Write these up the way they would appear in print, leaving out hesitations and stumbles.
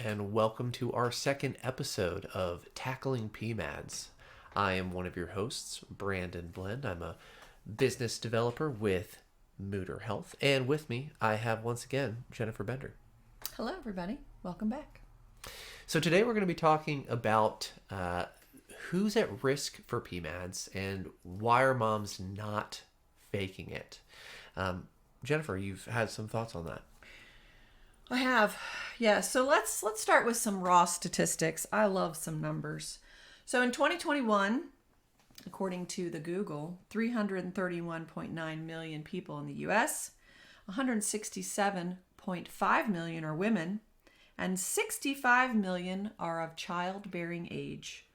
and welcome to our second episode of Tackling PMADs. I am one of your hosts, Branden Blend. I'm a business developer with Moodr Health, and with me, I have once again Jennifer Bender. Hello, everybody. Welcome back. So today we're going to be talking about who's at risk for PMADs and why are moms not faking it. Jennifer, you've had some thoughts on that. I have. Yeah, so let's start with some raw statistics. I love some numbers. So in 2021, according to the Google, 331.9 million people in the US, 167.5 million are women, and 65 million are of childbearing age.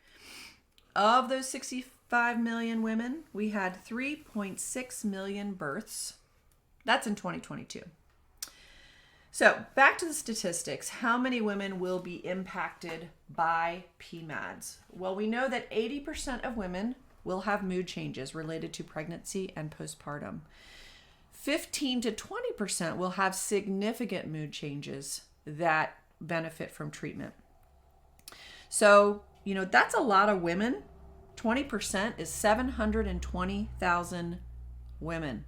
Of those 65 million women, we had 3.6 million births. That's in 2022. So back to the statistics. How many women will be impacted by PMADs? Well, we know that 80% of women will have mood changes related to pregnancy and postpartum. 15 to 20% will have significant mood changes that benefit from treatment. So, that's a lot of women. 20% is 720,000 women.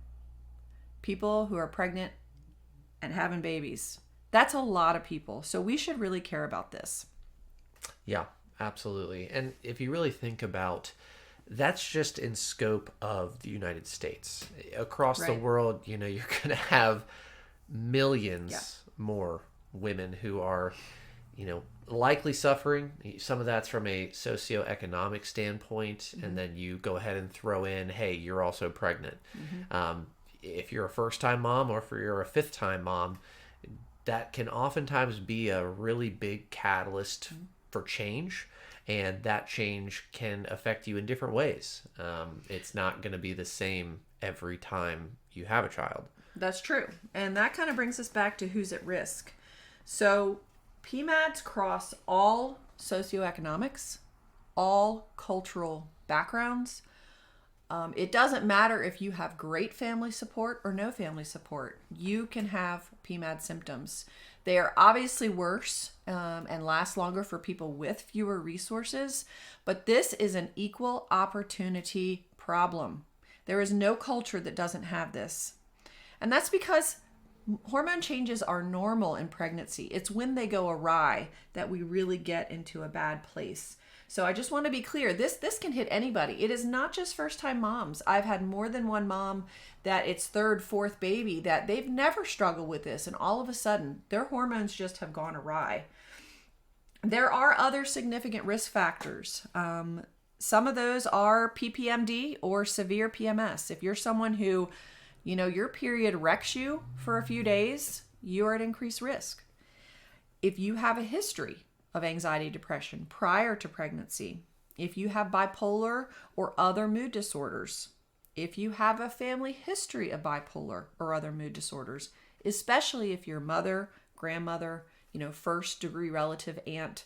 People who are pregnant and having babies. That's a lot of people. So we should really care about this. Yeah, absolutely. And if you really think about, that's just in scope of the United States. Across the world, you're going to have millions more women who are, likely suffering. Some of that's from a socioeconomic standpoint. And then you go ahead and throw in, hey, you're also pregnant. If you're a first-time mom or if you're a fifth-time mom, that can oftentimes be a really big catalyst for change, and that change can affect you in different ways. It's not going to be the same every time you have a child. That's true. And that kind of brings us back to who's at risk. So PMADs cross all socioeconomics, all cultural backgrounds. It doesn't matter if you have great family support or no family support. You can have PMAD symptoms. They are obviously worse and last longer for people with fewer resources, but this is an equal opportunity problem. There is no culture that doesn't have this. And that's because hormone changes are normal in pregnancy. It's when they go awry that we really get into a bad place. So I just want to be clear, this can hit anybody. It is not just first-time moms. I've had more than one mom that it's third, fourth baby that they've never struggled with this, and all of a sudden their hormones just have gone awry. There are other significant risk factors. Some of those are PPMD or severe PMS. If you're someone who, your period wrecks you for a few days, you're at increased risk. If you have a history of anxiety, depression prior to pregnancy, if you have bipolar or other mood disorders, if you have a family history of bipolar or other mood disorders, especially if your mother, grandmother, first degree relative, aunt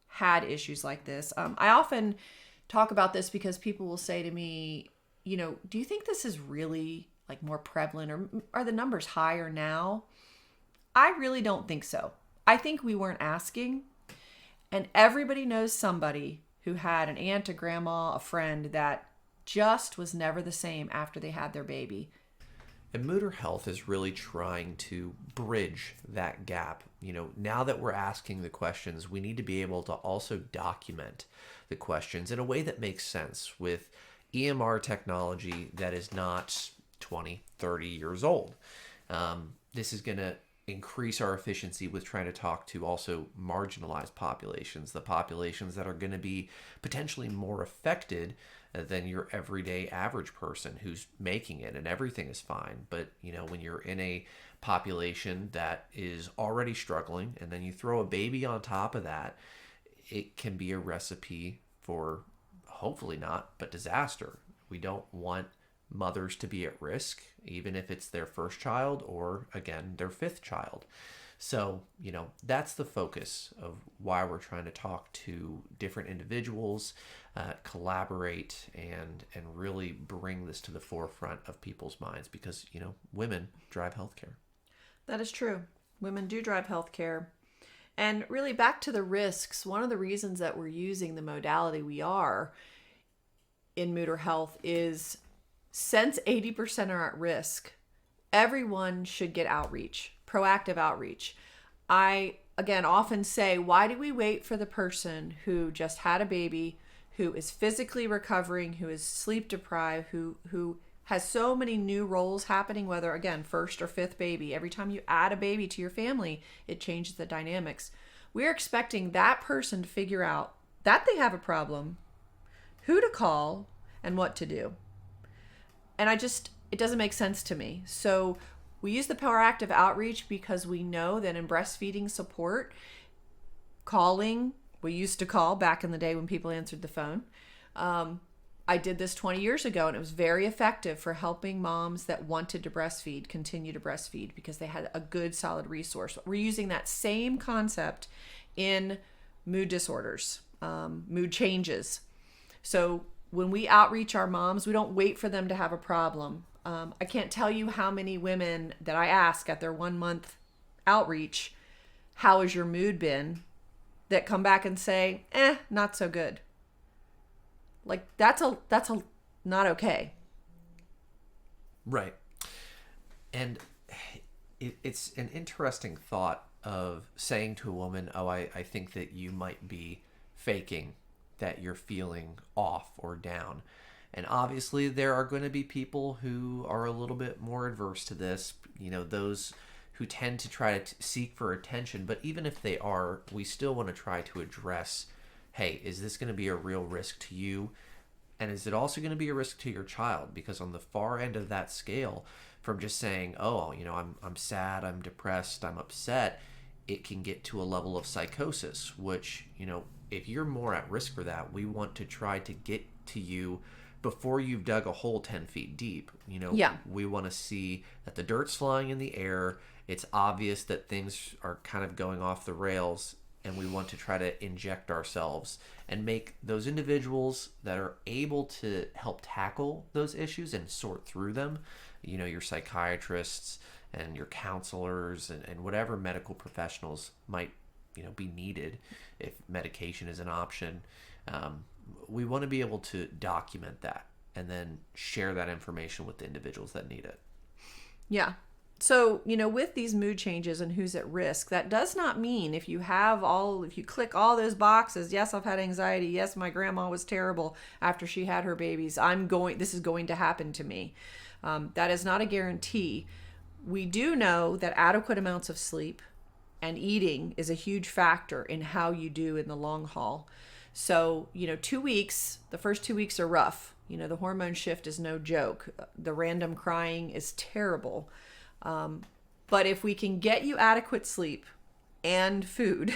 had issues like this. I often talk about this because people will say to me, do you think this is really like more prevalent, or are the numbers higher now? I really don't think so. I think we weren't asking. And everybody knows somebody who had an aunt, a grandma, a friend that just was never the same after they had their baby. And Moodr Health is really trying to bridge that gap. Now that we're asking the questions, we need to be able to also document the questions in a way that makes sense with EMR technology that is not 20, 30 years old. This is going to increase our efficiency with trying to talk to also marginalized populations, the populations that are going to be potentially more affected than your everyday average person who's making it and everything is fine. But, when you're in a population that is already struggling and then you throw a baby on top of that, it can be a recipe for, hopefully not, but disaster. We don't want mothers to be at risk, even if it's their first child or, again, their fifth child. So, that's the focus of why we're trying to talk to different individuals, collaborate, and really bring this to the forefront of people's minds because, women drive healthcare. That is true. Women do drive healthcare. And really back to the risks, one of the reasons that we're using the modality we are in Moodr Health is since 80% are at risk, everyone should get outreach, proactive outreach. I, again, often say, why do we wait for the person who just had a baby, who is physically recovering, who is sleep deprived, who has so many new roles happening, whether, again, first or fifth baby. Every time you add a baby to your family, it changes the dynamics. We're expecting that person to figure out that they have a problem, who to call, and what to do. And it doesn't make sense to me. So we use the proactive outreach because we know that in breastfeeding support, calling, we used to call back in the day when people answered the phone. I did this 20 years ago, and it was very effective for helping moms that wanted to breastfeed continue to breastfeed because they had a good, solid resource. We're using that same concept in mood disorders, mood changes. So when we outreach our moms, we don't wait for them to have a problem. I can't tell you how many women that I ask at their 1 month outreach, how has your mood been? That come back and say, not so good. Like that's a not okay. Right. And it's an interesting thought of saying to a woman, oh, I think that you might be faking that you're feeling off or down. And obviously there are going to be people who are a little bit more adverse to this, those who tend to try to seek for attention. But even if they are, we still want to try to address, hey, is this going to be a real risk to you? And is it also going to be a risk to your child? Because on the far end of that scale, from just saying, oh, I'm sad, I'm depressed, I'm upset, it can get to a level of psychosis, which, if you're more at risk for that, we want to try to get to you before you've dug a hole 10 feet deep. We want to see that the dirt's flying in the air. It's obvious that things are kind of going off the rails, and we want to try to inject ourselves and make those individuals that are able to help tackle those issues and sort through them, your psychiatrists and your counselors and whatever medical professionals might, be needed if medication is an option. We want to be able to document that and then share that information with the individuals that need it. Yeah. So, with these mood changes and who's at risk, that does not mean if you click all those boxes, yes, I've had anxiety, yes, my grandma was terrible after she had her babies, this is going to happen to me. That is not a guarantee. We do know that adequate amounts of sleep and eating is a huge factor in how you do in the long haul. So, 2 weeks, the first 2 weeks are rough. The hormone shift is no joke. The random crying is terrible. But if we can get you adequate sleep and food,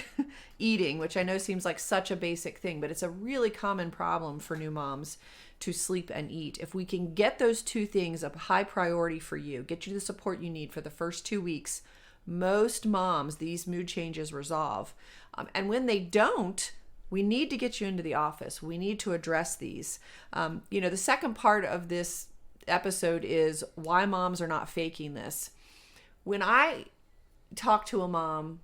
eating, which I know seems like such a basic thing, but it's a really common problem for new moms to sleep and eat. If we can get those two things a high priority for you, get you the support you need for the first 2 weeks, most moms, these mood changes resolve. And when they don't, we need to get you into the office. We need to address these. The second part of this episode is why moms are not faking this. When I talk to a mom,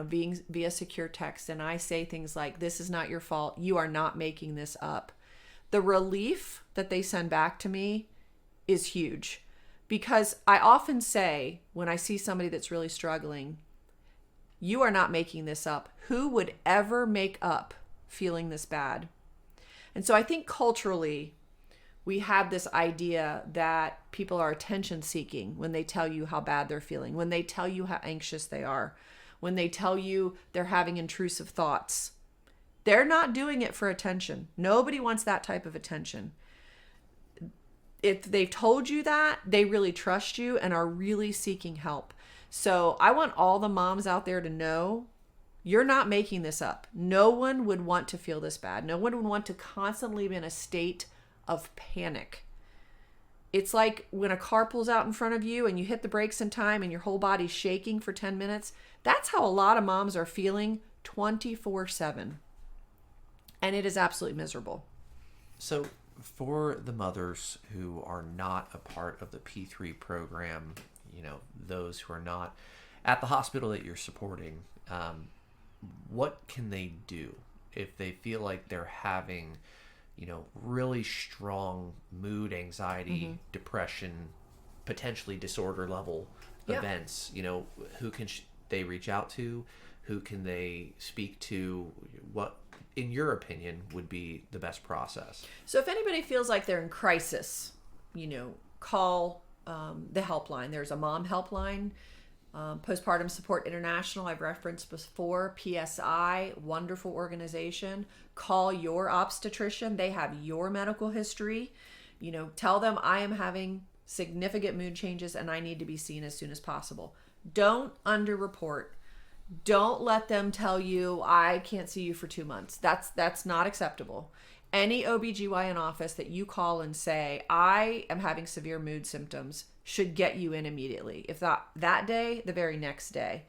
being via secure text, and I say things like, this is not your fault, you are not making this up, the relief that they send back to me is huge. Because I often say, when I see somebody that's really struggling, you are not making this up. Who would ever make up feeling this bad? And so I think culturally, we have this idea that people are attention seeking when they tell you how bad they're feeling, when they tell you how anxious they are, when they tell you they're having intrusive thoughts. They're not doing it for attention. Nobody wants that type of attention. If they've told you that, they really trust you and are really seeking help. So I want all the moms out there to know you're not making this up. No one would want to feel this bad. No one would want to constantly be in a state of panic. It's like when a car pulls out in front of you and you hit the brakes in time and your whole body's shaking for 10 minutes. That's how a lot of moms are feeling 24/7. And it is absolutely miserable. So for the mothers who are not a part of the P3 program, those who are not at the hospital that you're supporting, what can they do if they feel like they're having, really strong mood, anxiety, depression, potentially disorder level events? Who can they reach out to? Who can they speak to? What, in your opinion, would be the best process? So if anybody feels like they're in crisis, call the helpline. There's a mom helpline, Postpartum Support International, I've referenced before, PSI, wonderful organization. Call your obstetrician. They have your medical history. Tell them I am having significant mood changes and I need to be seen as soon as possible. Don't underreport. Don't let them tell you I can't see you for 2 months. That's not acceptable. Any OBGYN office that you call and say, I am having severe mood symptoms, should get you in immediately. If not that day, the very next day.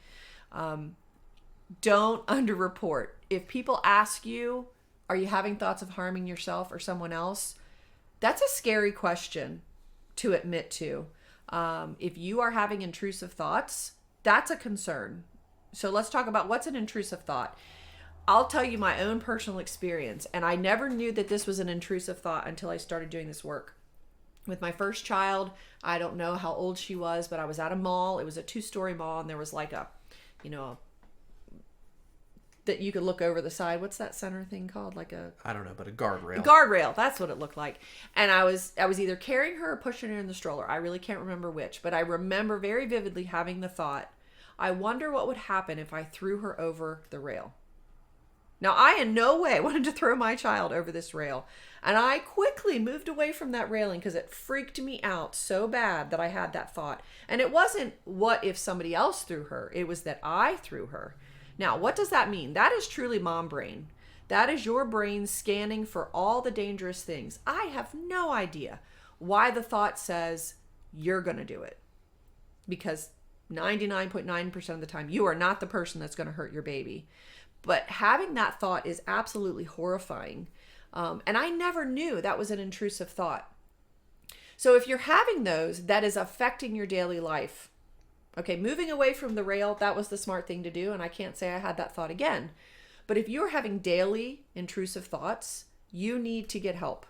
Don't underreport. If people ask you, are you having thoughts of harming yourself or someone else? That's a scary question to admit to. If you are having intrusive thoughts, that's a concern. So let's talk about what's an intrusive thought. I'll tell you my own personal experience, and I never knew that this was an intrusive thought until I started doing this work. With my first child, I don't know how old she was, but I was at a mall. It was a 2-story mall, and there was like that you could look over the side. What's that center thing called? I don't know, but a guardrail. Guardrail. That's what it looked like. And I was either carrying her or pushing her in the stroller. I really can't remember which, but I remember very vividly having the thought, I wonder what would happen if I threw her over the rail. Now, I in no way wanted to throw my child over this rail. And I quickly moved away from that railing because it freaked me out so bad that I had that thought. And it wasn't what if somebody else threw her. It was that I threw her. Now, what does that mean? That is truly mom brain. That is your brain scanning for all the dangerous things. I have no idea why the thought says you're going to do it. Because 99.9% of the time, you are not the person that's going to hurt your baby. But having that thought is absolutely horrifying. And I never knew that was an intrusive thought. So if you're having those, that is affecting your daily life. Okay, moving away from the rail, that was the smart thing to do. And I can't say I had that thought again. But if you're having daily intrusive thoughts, you need to get help.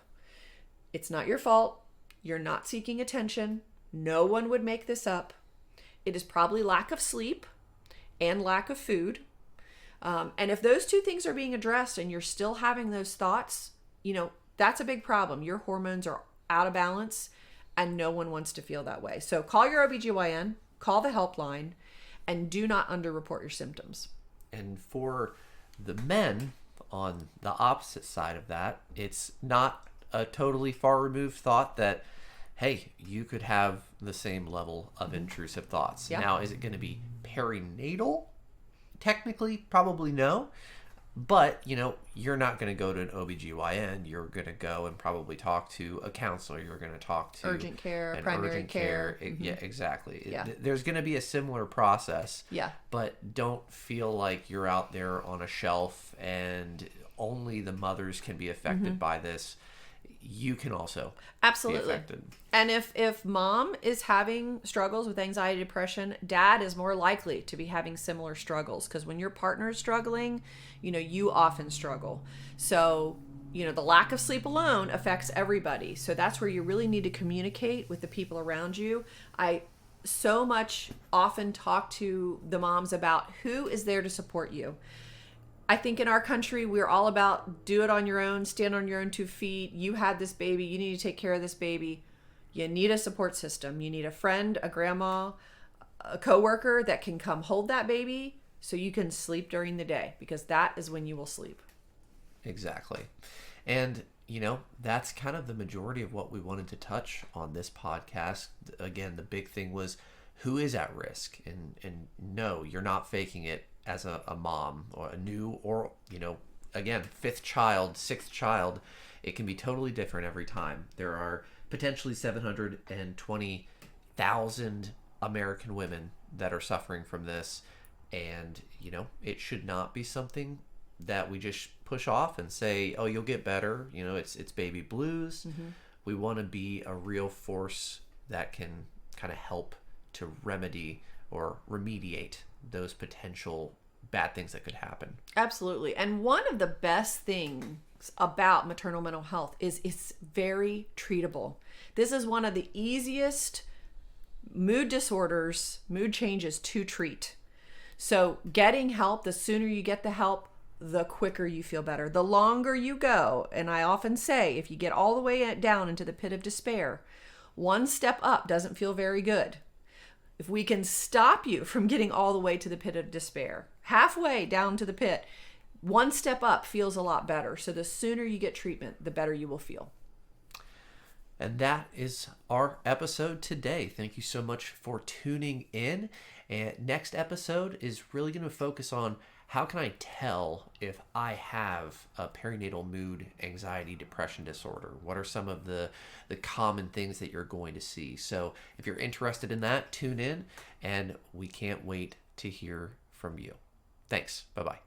It's not your fault. You're not seeking attention. No one would make this up. It is probably lack of sleep and lack of food. And if those two things are being addressed and you're still having those thoughts, that's a big problem. Your hormones are out of balance and no one wants to feel that way. So call your OBGYN, call the helpline, and do not underreport your symptoms. And for the men on the opposite side of that, it's not a totally far removed thought that, hey, you could have the same level of intrusive thoughts. Yeah. Now, is it going to be perinatal? Technically, probably no. But, you're not going to go to an OBGYN. You're going to go and probably talk to a counselor. You're going to talk to urgent care, primary care. Mm-hmm. Yeah, exactly. Yeah. There's going to be a similar process. Yeah. But don't feel like you're out there on a shelf and only the mothers can be affected by this. You can also absolutely be affected. And if mom is having struggles with anxiety, depression, dad is more likely to be having similar struggles, because when your partner is struggling, you often struggle. So the lack of sleep alone affects everybody. So that's where you really need to communicate with the people around you. I so much often talk to the moms about who is there to support you. I think in our country, we're all about do it on your own, stand on your own 2 feet. You had this baby. You need to take care of this baby. You need a support system. You need a friend, a grandma, a coworker that can come hold that baby so you can sleep during the day, because that is when you will sleep. Exactly. And, that's kind of the majority of what we wanted to touch on this podcast. Again, the big thing was who is at risk. And no, you're not faking it. As a mom or a new, or, again, 5th child, 6th child, it can be totally different every time. There are potentially 720,000 American women that are suffering from this. And, it should not be something that we just push off and say, oh, you'll get better. It's baby blues. Mm-hmm. We want to be a real force that can kind of help to remedy or remediate those potential bad things that could happen. Absolutely. And one of the best things about maternal mental health is it's very treatable. This is one of the easiest mood disorders, mood changes to treat. So getting help, the sooner you get the help, the quicker you feel better. The longer you go, and I often say, if you get all the way down into the pit of despair, one step up doesn't feel very good. If we can stop you from getting all the way to the pit of despair, halfway down to the pit, one step up feels a lot better. So the sooner you get treatment, the better you will feel. And that is our episode today. Thank you so much for tuning in. And next episode is really going to focus on how can I tell if I have a perinatal mood, anxiety, depression disorder? What are some of the common things that you're going to see? So if you're interested in that, tune in, and we can't wait to hear from you. Thanks. Bye-bye.